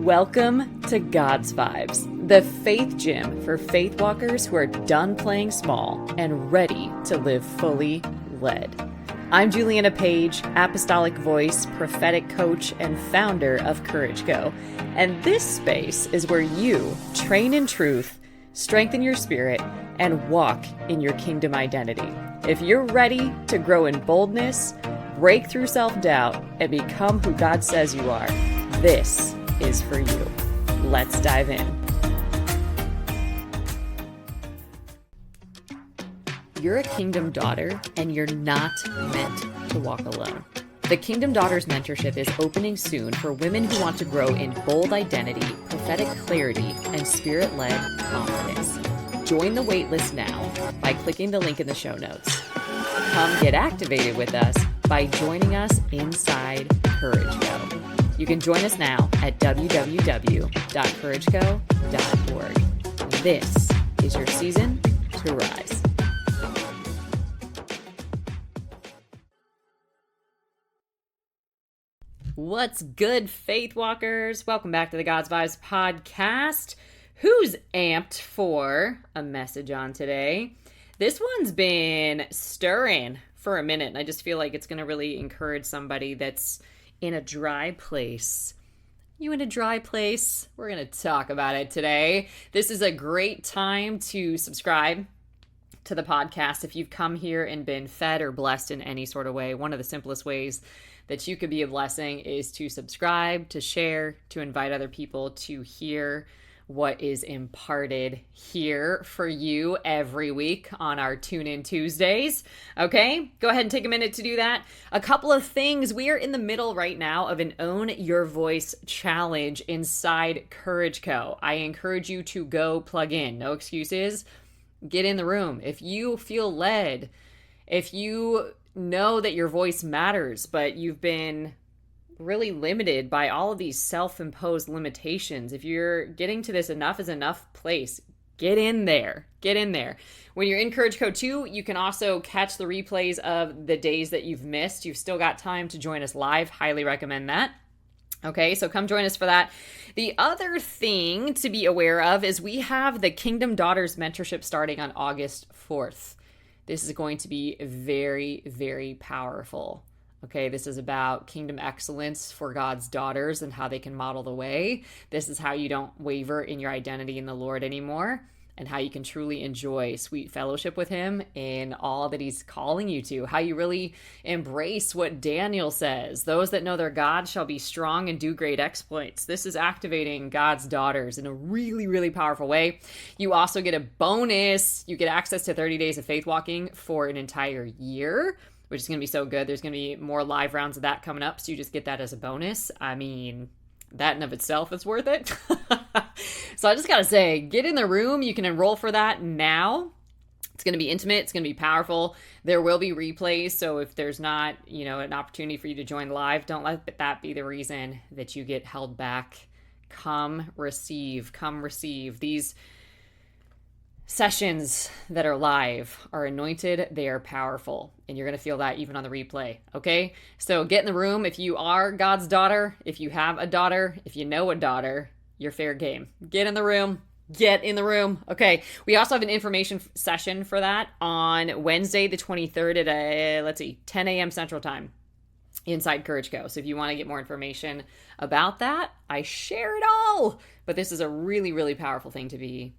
Welcome to God's Vibes, the faith gym for faith walkers who are done playing small and ready to live fully led. I'm Juliana Page, apostolic voice, prophetic coach, and founder of Courage Go. And this space is where you train in truth, strengthen your spirit, and walk in your kingdom identity. If you're ready to grow in boldness, break through self-doubt, and become who God says you are, this is for you. Let's dive in. You're a kingdom daughter, and you're not meant to walk alone. The Kingdom Daughters Mentorship is opening soon for women who want to grow in bold identity, prophetic clarity, and spirit-led confidence. Join the waitlist now by clicking the link in the show notes. Come get activated with us by joining us inside Courage Go. You can join us now at www.couragego.org. This is your season to rise. What's good, faith walkers? Welcome back to the God's Vibes podcast. Who's amped for a message on today? This one's been stirring for a minute, and I just feel like it's going to really encourage somebody that's in a dry place. You in a dry place? We're going to talk about it today. This is a great time to subscribe to the podcast if you've come here and been fed or blessed in any sort of way. One of the simplest ways that you could be a blessing is to subscribe, to share, to invite other people to hear what is imparted here for you every week on our Tune In Tuesdays. Okay, go ahead and take a minute to do that. A couple of things. We are in the middle right now of an Own Your Voice challenge inside Courage Co. I encourage you to go plug in. No excuses. Get in the room. If you feel led, if you know that your voice matters, but you've been really limited by all of these self-imposed limitations. If you're getting to this enough is enough place, get in there. Get in there. When you're in Courage Co 2, you can also catch the replays of the days that you've missed. You've still got time to join us live. Highly recommend that. Okay, so come join us for that. The other thing to be aware of is we have the Kingdom Daughters Mentorship starting on August 4th. This is going to be very, very powerful. Okay, this is about kingdom excellence for God's daughters and how they can model the way. This is how you don't waver in your identity in the Lord anymore, and how you can truly enjoy sweet fellowship with Him in all that He's calling you to, how you really embrace what Daniel says. Those that know their God shall be strong and do great exploits. This is activating God's daughters in a really, really powerful way. You also get a bonus. You get access to 30 days of faith walking for an entire year, which is going to be so good. There's going to be more live rounds of that coming up, so you just get that as a bonus. I mean, that in of itself is worth it. So I just got to say, get in the room. You can enroll for that now. It's going to be intimate. It's going to be powerful. There will be replays, so if there's not, an opportunity for you to join live, don't let that be the reason that you get held back. Come receive. These sessions that are live are anointed, they are powerful, and you're going to feel that even on the replay, okay? So get in the room. If you are God's daughter, if you have a daughter, if you know a daughter, you're fair game. Get in the room, okay? We also have an information session for that on Wednesday the 23rd at, 10 a.m. Central Time inside Courage Co. So if you want to get more information about that, I share it all, but this is a really, really powerful thing to be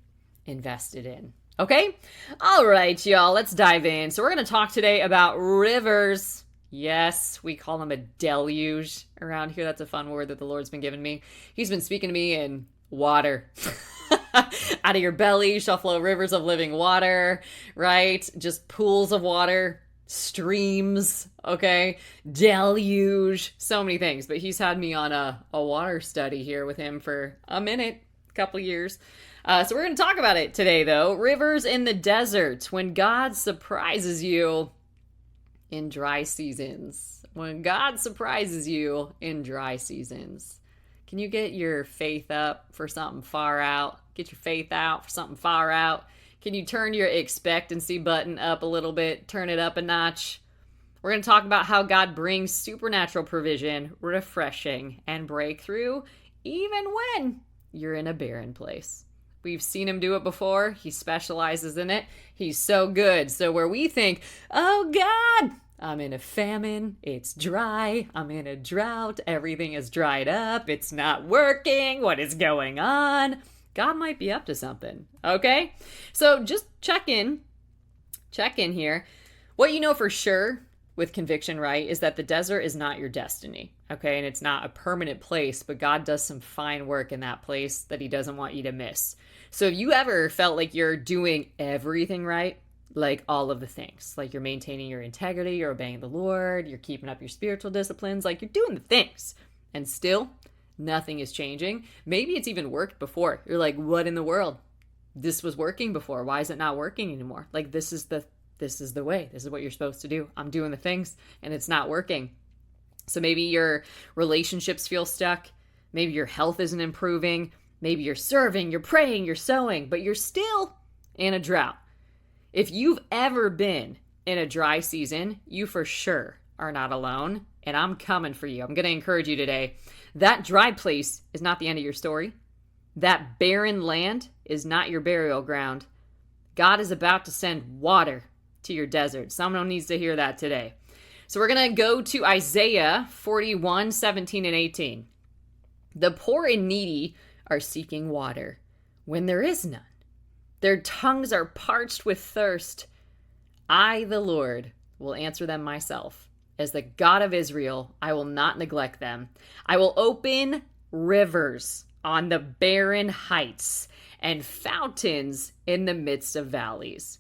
invested in. Okay? All right, y'all, let's dive in. So we're going to talk today about rivers. Yes, we call them a deluge around here. That's a fun word that the Lord's been giving me. He's been speaking to me in water. Out of your belly shall flow rivers of living water, right? Just pools of water, streams, okay? Deluge, so many things. But he's had me on a water study here with him for a minute, a couple years. So we're going to talk about it today, though. Rivers in the desert. When God surprises you in dry seasons. When God surprises you in dry seasons. Can you get your faith up for something far out? Get your faith out for something far out. Can you turn your expectancy button up a little bit? Turn it up a notch. We're going to talk about how God brings supernatural provision, refreshing, and breakthrough even when you're in a barren place. We've seen him do it before. He specializes in it. He's so good. So where we think, oh God, I'm in a famine, it's dry, I'm in a drought, everything is dried up, it's not working, what is going on? God might be up to something, okay? So just check in here. What you know for sure with conviction, right, is that the desert is not your destiny, okay? And it's not a permanent place, but God does some fine work in that place that he doesn't want you to miss. So if you ever felt like you're doing everything right, like all of the things, like you're maintaining your integrity, you're obeying the Lord, you're keeping up your spiritual disciplines, like you're doing the things, and still nothing is changing. Maybe it's even worked before. You're like, what in the world? This was working before. Why is it not working anymore? Like, this is the way. This is what you're supposed to do. I'm doing the things and it's not working. So maybe your relationships feel stuck. Maybe your health isn't improving. Maybe you're serving, you're praying, you're sowing, but you're still in a drought. If you've ever been in a dry season, you for sure are not alone, and I'm coming for you. I'm going to encourage you today. That dry place is not the end of your story. That barren land is not your burial ground. God is about to send water to your desert. Someone needs to hear that today. So we're going to go to Isaiah 41, 17 and 18. The poor and needy are seeking water when there is none. Their tongues are parched with thirst. I, the Lord, will answer them myself. As the God of Israel, I will not neglect them. I will open rivers on the barren heights and fountains in the midst of valleys.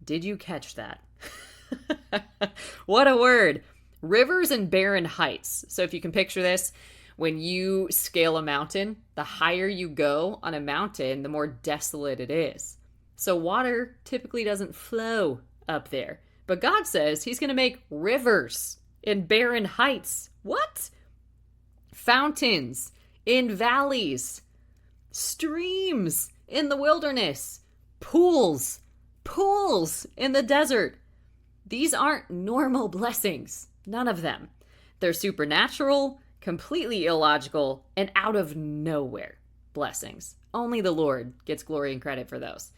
Did you catch that? What a word. Rivers and barren heights. So if you can picture this, when you scale a mountain, the higher you go on a mountain, the more desolate it is. So water typically doesn't flow up there. But God says he's going to make rivers in barren heights. What? Fountains in valleys. Streams in the wilderness. Pools in the desert. These aren't normal blessings. None of them. They're supernatural, completely illogical, and out of nowhere blessings. Only the Lord gets glory and credit for those.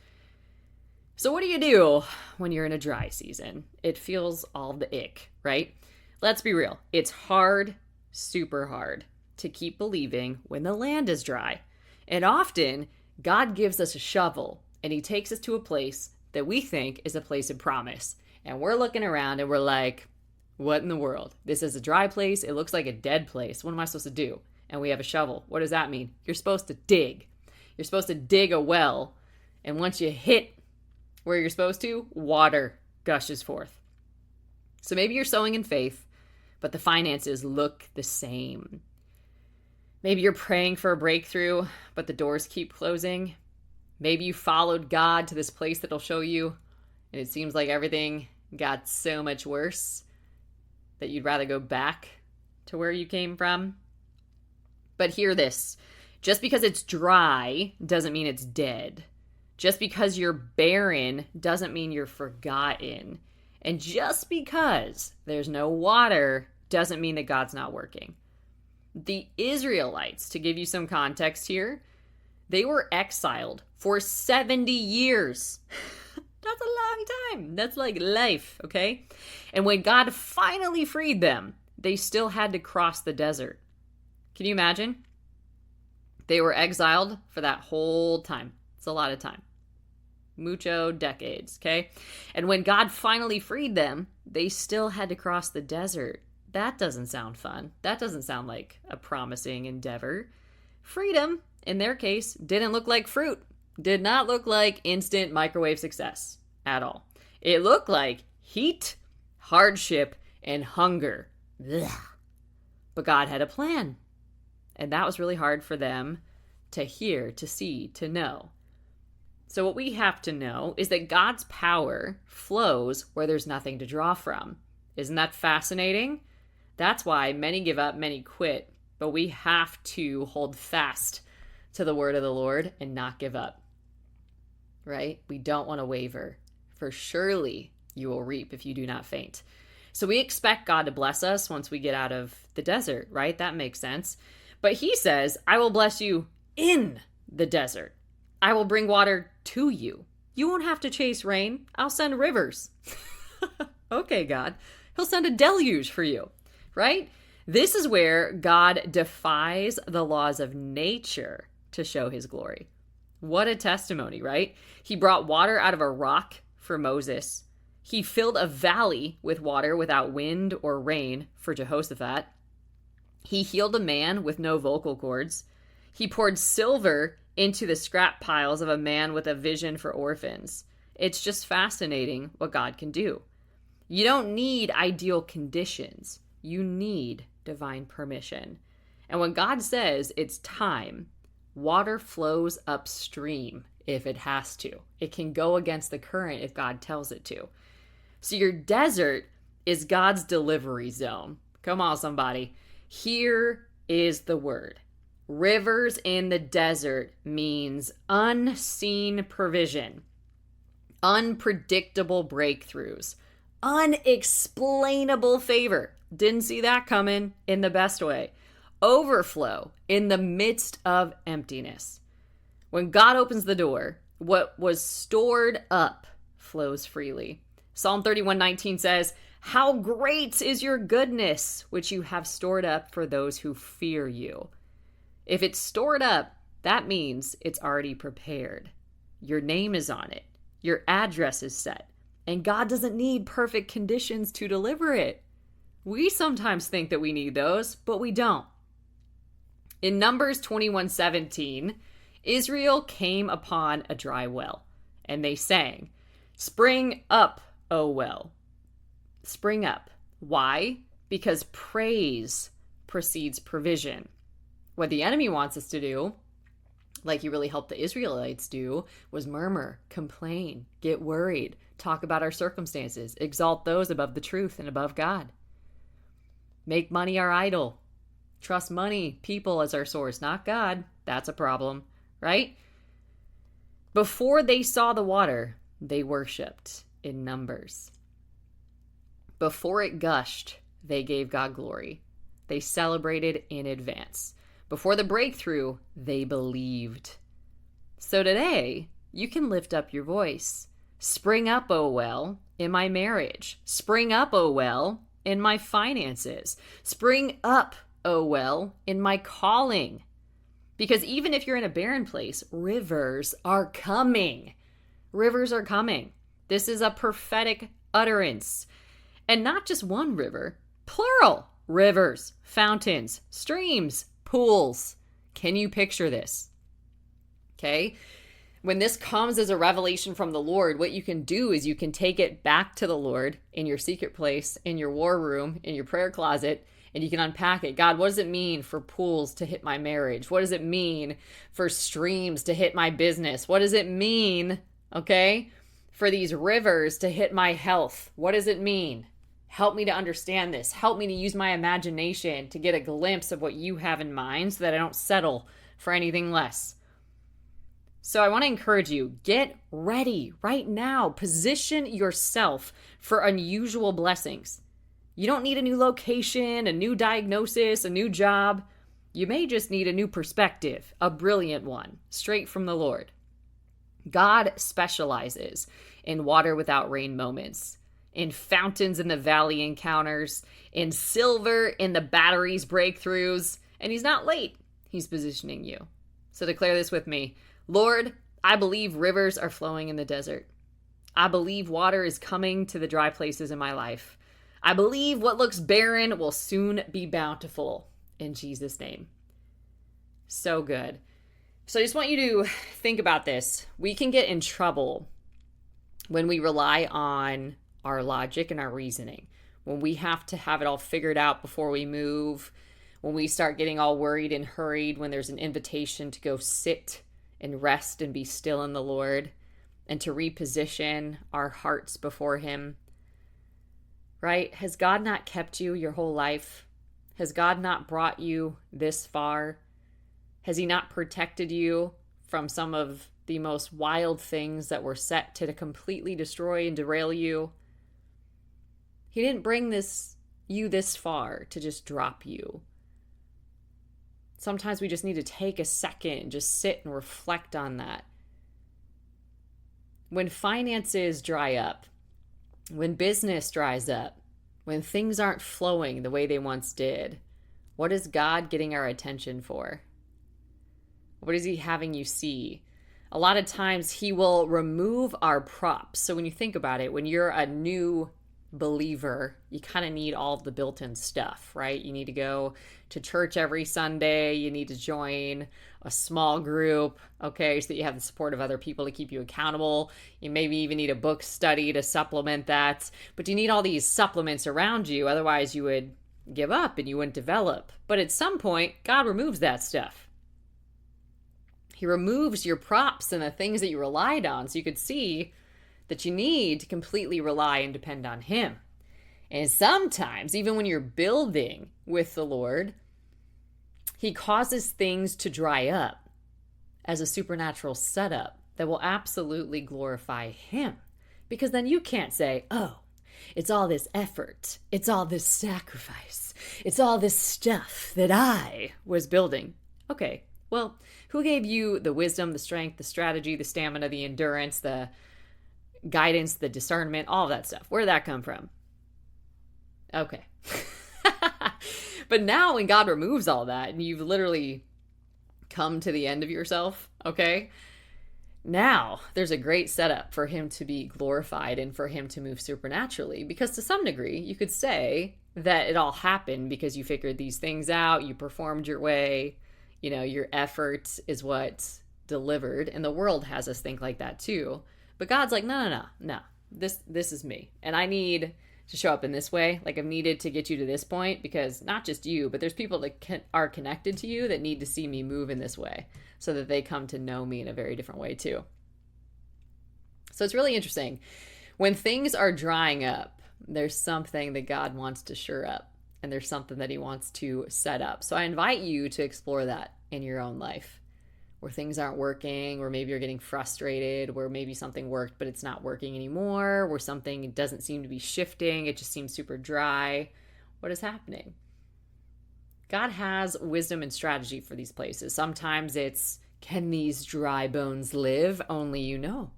So what do you do when you're in a dry season? It feels all the ick, right? Let's be real. It's hard, super hard to keep believing when the land is dry. And often, God gives us a shovel and he takes us to a place that we think is a place of promise. And we're looking around and we're like, what in the world? This is a dry place. It looks like a dead place. What am I supposed to do? And we have a shovel. What does that mean? You're supposed to dig. You're supposed to dig a well. And once you hit where you're supposed to, water gushes forth. So maybe you're sowing in faith, but the finances look the same. Maybe you're praying for a breakthrough, but the doors keep closing. Maybe you followed God to this place that'll show you, and it seems like everything got so much worse that you'd rather go back to where you came from. But hear this. Just because it's dry doesn't mean it's dead. Just because you're barren doesn't mean you're forgotten. And just because there's no water doesn't mean that God's not working. The Israelites, to give you some context here, they were exiled for 70 years. That's a long time. That's like life, okay? And when God finally freed them, they still had to cross the desert. Can you imagine? They were exiled for that whole time. It's a lot of time. Mucho decades, okay? And when God finally freed them, they still had to cross the desert. That doesn't sound fun. That doesn't sound like a promising endeavor. Freedom, in their case, didn't look like fruit. Did not look like instant microwave success at all. It looked like heat, hardship, and hunger. Ugh. But God had a plan. And that was really hard for them to hear, to see, to know. So what we have to know is that God's power flows where there's nothing to draw from. Isn't that fascinating? That's why many give up, many quit. But we have to hold fast to the word of the Lord and not give up. Right? We don't want to waver. For surely you will reap if you do not faint. So we expect God to bless us once we get out of the desert, right? That makes sense. But he says, I will bless you in the desert. I will bring water to you. You won't have to chase rain. I'll send rivers. Okay, God. He'll send a deluge for you, right? This is where God defies the laws of nature to show his glory. What a testimony, right? He brought water out of a rock for Moses. He filled a valley with water without wind or rain for Jehoshaphat. He healed a man with no vocal cords. He poured silver into the scrap piles of a man with a vision for orphans. It's just fascinating what God can do. You don't need ideal conditions. You need divine permission. And when God says it's time, water flows upstream if it has to. It can go against the current if God tells it to. So your desert is God's delivery zone. Come on, somebody. Here is the word. Rivers in the desert means unseen provision, unpredictable breakthroughs, unexplainable favor. Didn't see that coming in the best way. Overflow in the midst of emptiness. When God opens the door, what was stored up flows freely. Psalm 31:19 says, "How great is your goodness, which you have stored up for those who fear you." If it's stored up, that means it's already prepared. Your name is on it. Your address is set. And God doesn't need perfect conditions to deliver it. We sometimes think that we need those, but we don't. In Numbers 21:17, Israel came upon a dry well, and they sang, "Spring up, O well." Spring up. Why? Because praise precedes provision. What the enemy wants us to do, like he really helped the Israelites do, was murmur, complain, get worried, talk about our circumstances, exalt those above the truth and above God. Make money our idol. Trust money, people as our source, not God. That's a problem, right? Before they saw the water, they worshiped in numbers. Before it gushed, they gave God glory. They celebrated in advance. Before the breakthrough, they believed. So today, you can lift up your voice. Spring up, O well, in my marriage. Spring up, O well, in my finances. Spring up, O well, in my calling. Because even if you're in a barren place, rivers are coming. Rivers are coming. This is a prophetic utterance. And not just one river, plural. Rivers, fountains, streams, pools. Can you picture this? Okay. When this comes as a revelation from the Lord, what you can do is you can take it back to the Lord in your secret place, in your war room, in your prayer closet, and you can unpack it. God, what does it mean for pools to hit my marriage? What does it mean for streams to hit my business? What does it mean, okay, for these rivers to hit my health? What does it mean? Help me to understand this. Help me to use my imagination to get a glimpse of what you have in mind so that I don't settle for anything less. So I want to encourage you, get ready right now. Position yourself for unusual blessings. You don't need a new location, a new diagnosis, a new job. You may just need a new perspective, a brilliant one, straight from the Lord. God specializes in water without rain moments, in fountains in the valley encounters, in silver in the batteries breakthroughs, and he's not late. He's positioning you. So declare this with me. Lord, I believe rivers are flowing in the desert. I believe water is coming to the dry places in my life. I believe what looks barren will soon be bountiful. In Jesus' name. So good. So I just want you to think about this. We can get in trouble when we rely on our logic and our reasoning, when we have to have it all figured out before we move, when we start getting all worried and hurried, when there's an invitation to go sit and rest and be still in the Lord and to reposition our hearts before him. Right? Has God not kept you your whole life? Has God not brought you this far? Has he not protected you from some of the most wild things that were set to completely destroy and derail you? He didn't bring you this far to just drop you. Sometimes we just need to take a second and just sit and reflect on that. When finances dry up, when business dries up, when things aren't flowing the way they once did, what is God getting our attention for? What is he having you see? A lot of times he will remove our props. So when you think about it, when you're a new believer, you kind of need all of the built-in stuff, right? You need to go to church every Sunday. You need to join a small group, okay, so that you have the support of other people to keep you accountable. You maybe even need a book study to supplement that. But you need all these supplements around you. Otherwise, you would give up and you wouldn't develop. But at some point, God removes that stuff. He removes your props and the things that you relied on so you could see that you need to completely rely and depend on him. And sometimes, even when you're building with the Lord, he causes things to dry up as a supernatural setup that will absolutely glorify him. Because then you can't say, oh, it's all this effort, it's all this sacrifice, it's all this stuff that I was building. Okay, well, who gave you the wisdom, the strength, the strategy, the stamina, the endurance, the guidance, the discernment, all of that stuff? Where did that come from? Okay. But now when God removes all that and you've literally come to the end of yourself, okay, now there's a great setup for him to be glorified and for him to move supernaturally. Because to some degree, you could say that it all happened because you figured these things out, you performed your way, you know, your effort is what delivered. And the world has us think like that too. But God's like, no. This is me. And I need to show up in this way. Like, I've needed to get you to this point because not just you, but there's people that are connected to you that need to see me move in this way so that they come to know me in a very different way too. So it's really interesting. When things are drying up, there's something that God wants to shore up and there's something that he wants to set up. So I invite you to explore that in your own life. Where things aren't working, or maybe you're getting frustrated, where maybe something worked but it's not working anymore, where something doesn't seem to be shifting, it just seems super dry. What is happening? God has wisdom and strategy for these places. Sometimes it's, can these dry bones live? Only you know.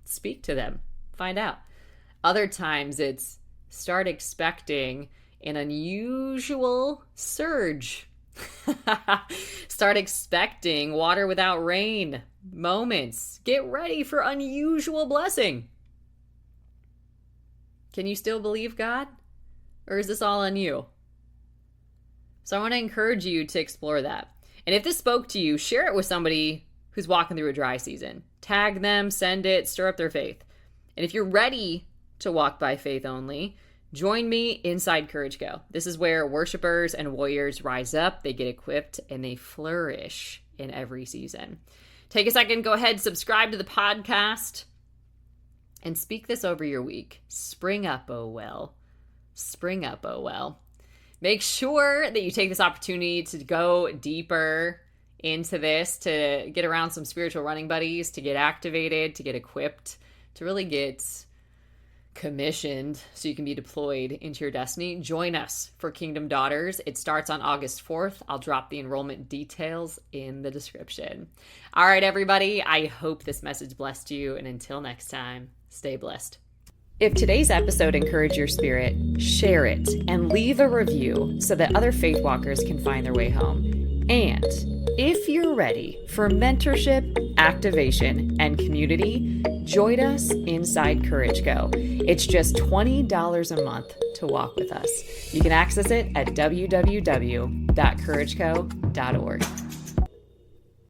Speak to them. Find out. Other times it's, start expecting an unusual surge. Start expecting water without rain moments. Get ready for unusual blessing. Can you still believe God? Or is this all on you? So I want to encourage you to explore that. And if this spoke to you, share it with somebody who's walking through a dry season. Tag them, send it, stir up their faith. And if you're ready to walk by faith only, join me inside Courage Go. This is where worshipers and warriors rise up, they get equipped, and they flourish in every season. Take a second, go ahead, subscribe to the podcast, and speak this over your week. Spring up, oh well. Spring up, oh well. Make sure that you take this opportunity to go deeper into this, to get around some spiritual running buddies, to get activated, to get equipped, to really get commissioned so you can be deployed into your destiny. Join us for Kingdom Daughters. It starts on August 4th. I'll drop the enrollment details in the description. All right, everybody. I hope this message blessed you. And until next time, stay blessed. If today's episode encouraged your spirit, share it and leave a review so that other faith walkers can find their way home. And if you're ready for mentorship, activation, and community, join us inside Courage Go. It's just $20 a month to walk with us. You can access it at www.courageco.org.